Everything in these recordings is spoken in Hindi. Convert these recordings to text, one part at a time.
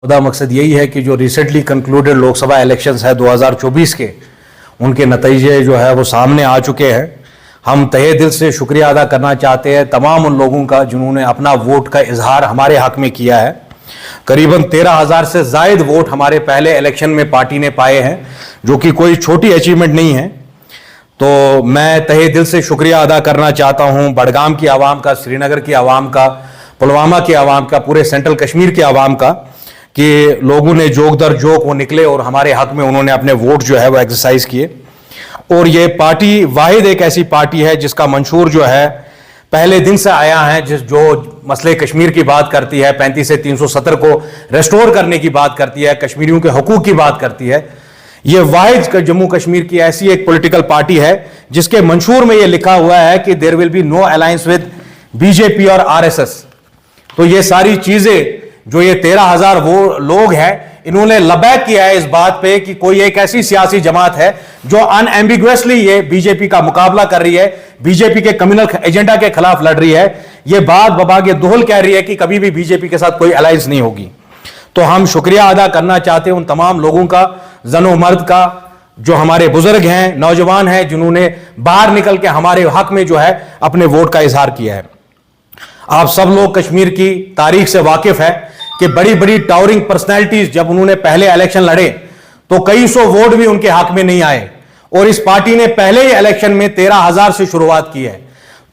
खुदा मकसद यही है कि जो रिसेंटली कंक्लूडेड लोकसभा इलेक्शंस है 2024 के, उनके नतीजे जो है वो सामने आ चुके हैं। हम तहे दिल से शुक्रिया अदा करना चाहते हैं तमाम उन लोगों का जिन्होंने अपना वोट का इजहार हमारे हक में किया है। करीबन 13,000 से ज़ायद वोट हमारे पहले इलेक्शन में पार्टी ने पाए हैं, जो कि कोई छोटी अचीवमेंट नहीं है। तो मैं तहे दिल से शुक्रिया अदा करना चाहता हूं बडगाम की आवाम का, श्रीनगर की आवाम का, पुलवामा की आवाम का, पूरे सेंट्रल कश्मीर की आवाम का, कि लोगों ने जोक दर जोक वो निकले और हमारे हक में उन्होंने अपने वोट जो है वो एक्सरसाइज किए। और ये पार्टी वाहिद एक ऐसी पार्टी है जिसका मंशूर जो है पहले दिन से आया है, जो मसले कश्मीर की बात करती है, 35 से 370 को रेस्टोर करने की बात करती है, कश्मीरियों के हकूक की बात करती है। ये वाहिद जम्मू कश्मीर की ऐसी एक पॉलिटिकल पार्टी है जिसके मंशूर में ये लिखा हुआ है कि there will be no alliance with BJP और आरएसएस। तो ये सारी चीजें जो ये 13,000 वो लोग हैं, इन्होंने लबैक किया है इस बात पे कि कोई एक ऐसी सियासी जमात है जो अनएम्बिगुअसली ये बीजेपी का मुकाबला कर रही है, बीजेपी के कम्युनल एजेंडा के खिलाफ लड़ रही है। ये बात बबागे दोहल कह रही है कि कभी भी बीजेपी के साथ कोई अलायंस नहीं होगी। तो हम शुक्रिया अदा करना चाहते हैं उन तमाम लोगों का, जनो मर्द का, जो हमारे बुजुर्ग हैं, नौजवान हैं, जिन्होंने बाहर निकल के हमारे हक में जो है अपने वोट का इजहार किया है। आप सब लोग कश्मीर की तारीख से वाकिफ है कि बड़ी बड़ी टावरिंग पर्सनैलिटीज जब उन्होंने पहले इलेक्शन लड़े तो कई सौ वोट भी उनके हक में नहीं आए, और इस पार्टी ने पहले ही इलेक्शन में 13,000 से शुरुआत की है।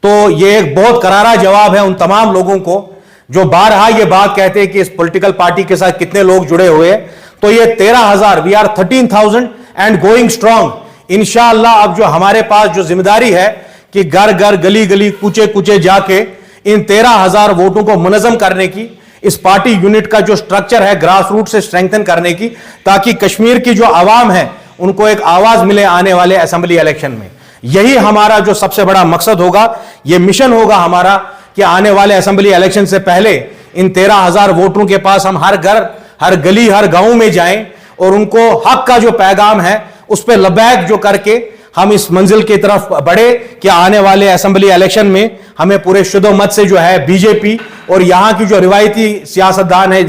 तो ये एक बहुत करारा जवाब है उन तमाम लोगों को जो बारहा ये बात कहते हैं कि इस पॉलिटिकल पार्टी के साथ कितने लोग जुड़े हुए हैं। तो ये 13,000, we are 13,000 and going strong. इंशाअल्लाह अब जो हमारे पास जो जिम्मेदारी है कि घर घर, गली गली, कूचे कूचे जाके इन 13,000 वोटों को मुनज़्ज़म करने की, इस पार्टी यूनिट का जो स्ट्रक्चर है ग्रास रूट से स्ट्रेंथन करने की, ताकि कश्मीर की जो आवाम है उनको एक आवाज मिले आने वाले असेंबली इलेक्शन में। यही हमारा जो सबसे बड़ा मकसद होगा, ये मिशन होगा हमारा कि आने वाले असेंबली इलेक्शन से पहले इन 13,000 वोटरों के पास हम हर घर, हर गली, हर गांव में जाएं और उनको हक का जो पैगाम है उस पर लबैक जो करके हम इस मंजिल की तरफ बढ़े कि आने वाले असेंबली इलेक्शन में हमें पूरे शुद्धमत से जो है बीजेपी और यहां की जो रिवायती सियासतदान है,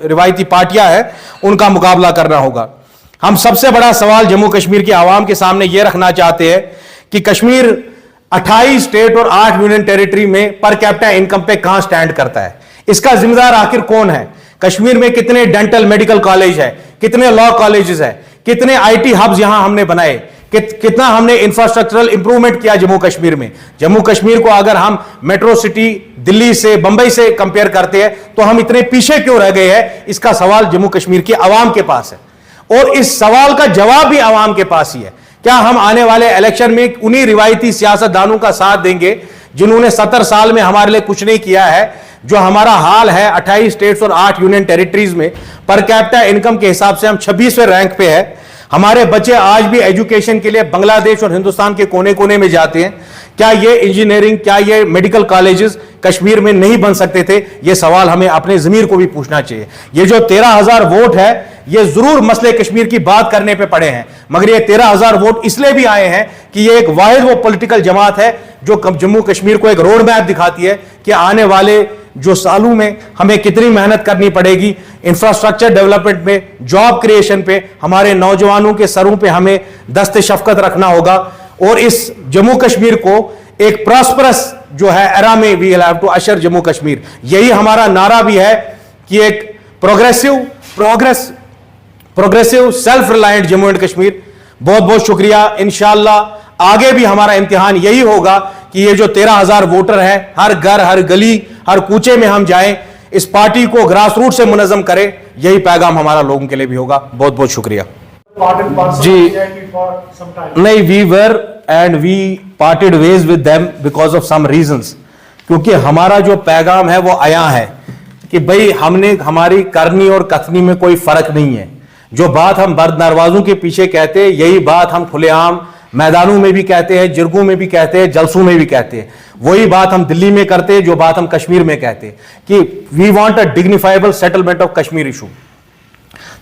रिवायती पार्टियां हैं, उनका मुकाबला करना होगा। हम सबसे बड़ा सवाल जम्मू कश्मीर की आवाम के सामने यह रखना चाहते हैं कि कश्मीर 28 स्टेट और 8 यूनियन टेरिटरी में पर कैपिटा इनकम पे कहां स्टैंड करता है, इसका जिम्मेदार आखिर कौन है? कश्मीर में कितने डेंटल मेडिकल कॉलेज है, कितने लॉ कॉलेजेस है, कितने आईटी हब्स यहां हमने बनाए, कितना हमने इंफ्रास्ट्रक्चरल इंप्रूवमेंट किया जम्मू कश्मीर में। जम्मू कश्मीर को अगर हम मेट्रो सिटी दिल्ली से, बंबई से कंपेयर करते हैं तो हम इतने पीछे क्यों रह गए हैं, इसका सवाल जम्मू कश्मीर की आवाम के पास है और इस सवाल का जवाब भी आवाम के पास ही है। क्या हम आने वाले इलेक्शन में उन्हीं रिवायती सियासतदानों का साथ देंगे जिन्होंने 70 साल में हमारे लिए कुछ नहीं किया है? जो हमारा हाल है 28 स्टेट्स और 8 यूनियन टेरिटरीज में पर कैपिटा इनकम के हिसाब से हम 26वें रैंक पे है। हमारे बच्चे आज भी एजुकेशन के लिए बांग्लादेश और हिंदुस्तान के कोने कोने में जाते हैं। क्या ये इंजीनियरिंग, क्या ये मेडिकल कॉलेजेस कश्मीर में नहीं बन सकते थे? ये सवाल हमें अपने ज़मीर को भी पूछना चाहिए। ये जो 13,000 वोट है ये जरूर मसले कश्मीर की बात करने पे पड़े हैं, मगर ये 13,000 वोट इसलिए भी आए हैं कि ये एक वाहिद वो पॉलिटिकल जमात है जो जम्मू कश्मीर को एक रोड मैप दिखाती है कि आने वाले जो सालों में हमें कितनी मेहनत करनी पड़ेगी इंफ्रास्ट्रक्चर डेवलपमेंट में, जॉब क्रिएशन पे, हमारे नौजवानों के सरों पे हमें दस्ते शफकत रखना होगा और इस जम्मू कश्मीर को एक प्रॉस्परस जो है एरा में वी हैव टू अशर जम्मू कश्मीर। यही हमारा नारा भी है कि एक progressive self reliant Jammu and Kashmir. बहुत बहुत शुक्रिया। इंशाअल्लाह आगे भी हमारा इम्तिहान यही होगा कि ये जो 13,000 वोटर है हर घर, हर गली, हर कूचे में हम जाएं, इस पार्टी को ग्रास रूट से मुनज़्ज़म करें। यही पैगाम हमारा लोगों के लिए भी होगा। बहुत बहुत शुक्रिया जी। नहीं, we were and we parted ways with them because of some reasons, क्योंकि हमारा जो पैगाम है वो आया है कि भाई हमने, हमारी करनी और कथनी में कोई फर्क नहीं है। जो बात हम बर्द दरवाजों के पीछे कहते हैं यही बात हम खुलेआम मैदानों में भी कहते हैं, जिरगों में भी कहते हैं, जलसों में भी कहते हैं। वही बात हम दिल्ली में करते हैं जो बात हम कश्मीर में कहते हैं कि we want a dignifiable settlement of Kashmir issue.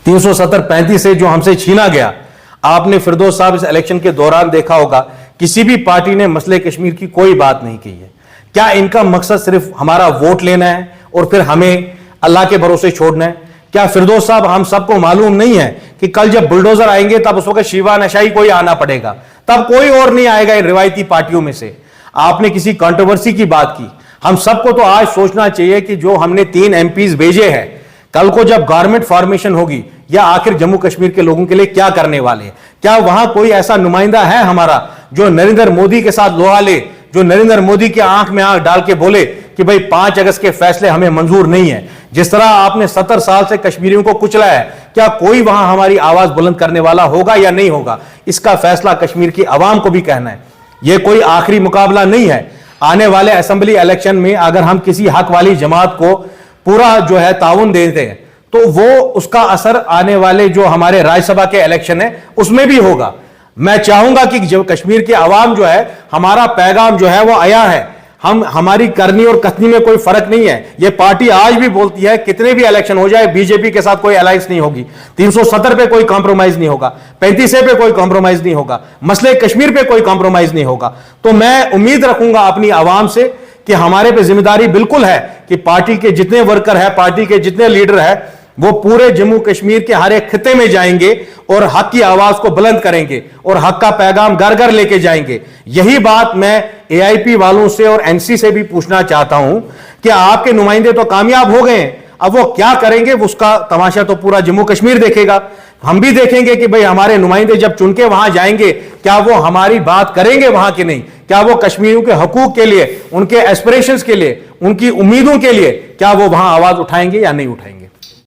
370-35 से जो हमसे छीना गया, आपने फिरदौस साहब इस इलेक्शन के दौरान देखा होगा किसी भी पार्टी ने मसले कश्मीर की कोई बात नहीं की है। क्या इनका मकसद सिर्फ हमारा वोट लेना है और फिर हमें अल्लाह के भरोसे छोड़ना है? क्या फिरदौस साहब, हम सबको मालूम नहीं है कि कल जब बुलडोजर आएंगे तब उस वक्त शिवा नशाई कोई आना पड़ेगा, तब कोई और नहीं आएगा इन रिवायती पार्टियों में से। आपने किसी कंट्रोवर्सी की बात की, हम सबको तो आज सोचना चाहिए कि जो हमने 3 एमपीज भेजे हैं, कल को जब गवर्नमेंट फॉर्मेशन होगी या आखिर जम्मू कश्मीर के लोगों के लिए क्या करने वाले हैं। क्या वहां कोई ऐसा नुमाइंदा है हमारा जो नरेंद्र मोदी के साथ लोहा ले, जो नरेंद्र मोदी की आंख में आंख डाल के बोले कि भाई 5 अगस्त के फैसले हमें मंजूर नहीं है। जिस तरह आपने 70 साल से कश्मीरियों को कुचला है, क्या कोई वहां हमारी आवाज बुलंद करने वाला होगा या नहीं होगा, इसका फैसला कश्मीर की आवाम को भी कहना है। यह कोई आखिरी मुकाबला नहीं है। आने वाले असेंबली इलेक्शन में अगर हम किसी हक वाली जमात को पूरा जो है ताउन देते हैं तो वो उसका असर आने वाले जो हमारे राज्यसभा के इलेक्शन है उसमें भी होगा। मैं चाहूंगा कि जो कश्मीर की आवाम जो है, हमारा पैगाम जो है वो आया है। हमारी करनी और कथनी में कोई फर्क नहीं है। ये पार्टी आज भी बोलती है कितने भी इलेक्शन हो जाए बीजेपी के साथ कोई अलायंस नहीं होगी, 370 पे कोई कॉम्प्रोमाइज नहीं होगा, 35 पे कोई कॉम्प्रोमाइज नहीं होगा, मसले कश्मीर पे कोई कॉम्प्रोमाइज नहीं होगा। तो मैं उम्मीद रखूंगा अपनी आवाम से कि हमारे पे जिम्मेदारी बिल्कुल है कि पार्टी के जितने वर्कर है, पार्टी के जितने लीडर है, वो पूरे जम्मू कश्मीर के हर एक खिते में जाएंगे और हक की आवाज को बुलंद करेंगे और हक का पैगाम घर घर लेके जाएंगे। यही बात मैं एआईपी वालों से और एनसी से भी पूछना चाहता हूं कि आपके नुमाइंदे तो कामयाब हो गए, अब वो क्या करेंगे उसका तमाशा तो पूरा जम्मू कश्मीर देखेगा। हम भी देखेंगे कि भाई हमारे नुमाइंदे जब चुन के वहां जाएंगे क्या वो हमारी बात करेंगे वहां की नहीं, क्या वो कश्मीरियों के हकूक के लिए, उनके एस्पिरेशंस के लिए, उनकी उम्मीदों के लिए क्या वो वहां आवाज उठाएंगे या नहीं उठाएंगे।